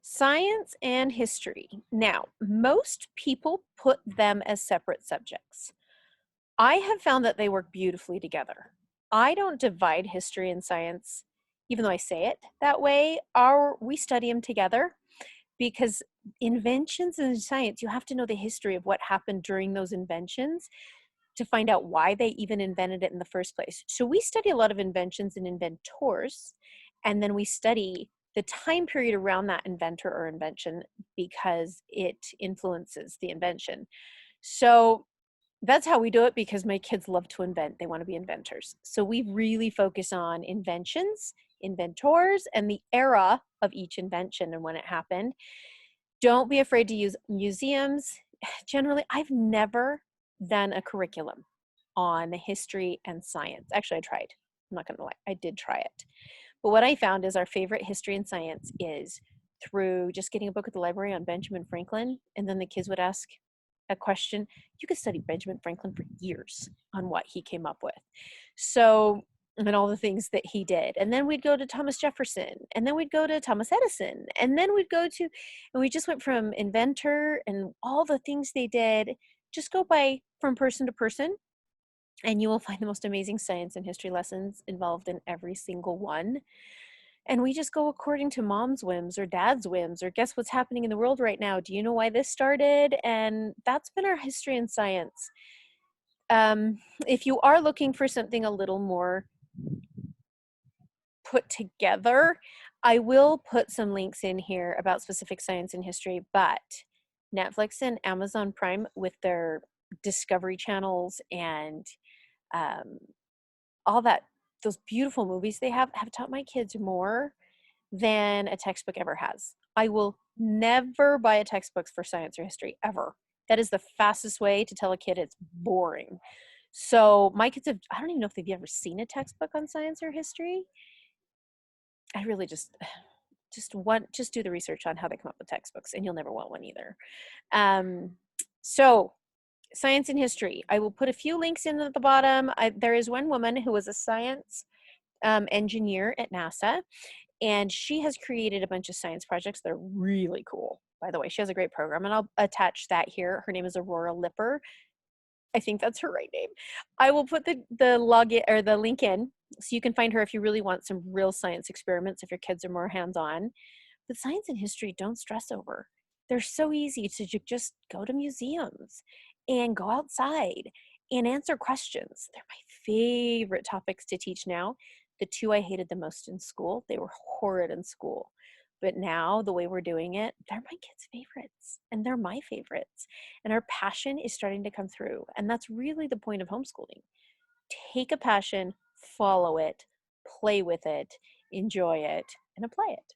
Science and history. Now, most people put them as separate subjects. I have found that they work beautifully together. I don't divide history and science, even though I say it that way. We study them together because inventions in science, you have to know the history of what happened during those inventions to find out why they even invented it in the first place. So we study a lot of inventions and inventors, and then we study the time period around that inventor or invention because it influences the invention. So that's how we do it because my kids love to invent. They want to be inventors. So we really focus on inventions, inventors, and the era of each invention and when it happened. Don't be afraid to use museums. Generally, I've never done a curriculum on history and science. Actually, I tried. I'm not going to lie. I did try it. But what I found is our favorite history and science is through just getting a book at the library on Benjamin Franklin, and then the kids would ask a question. You could study Benjamin Franklin for years on what he came up with. So, and all the things that he did. And then we'd go to Thomas Jefferson, and then we'd go to Thomas Edison, and then we'd go to, and we just went from inventor and all the things they did, just go by from person to person, and you will find the most amazing science and history lessons involved in every single one. And we just go according to mom's whims or dad's whims or guess what's happening in the world right now. Do you know why this started? And that's been our history and science. If you are looking for something a little more put together, I will put some links in here about specific science and history, but Netflix and Amazon Prime with their Discovery channels and um, all that, those beautiful movies they have taught my kids more than a textbook ever has. I will never buy a textbook for science or history ever. That is the fastest way to tell a kid it's boring. So my kids have, I don't even know if they've ever seen a textbook on science or history. I really just do the research on how they come up with textbooks and you'll never want one either. So science and history. I will put a few links in at the bottom. There is one woman who was a science engineer at NASA, and she has created a bunch of science projects that are really cool. By the way, she has a great program, and I'll attach that here. Her name is Aurora Lipper. I think that's her right name. I will put the login or the link in so you can find her if you really want some real science experiments if your kids are more hands-on. But science and history, don't stress over. They're so easy to just go to museums and go outside and answer questions. They're my favorite topics to teach now. The two I hated the most in school, they were horrid in school. But now the way we're doing it, they're my kids' favorites and they're my favorites. And our passion is starting to come through. And that's really the point of homeschooling. Take a passion, follow it, play with it, enjoy it, and apply it.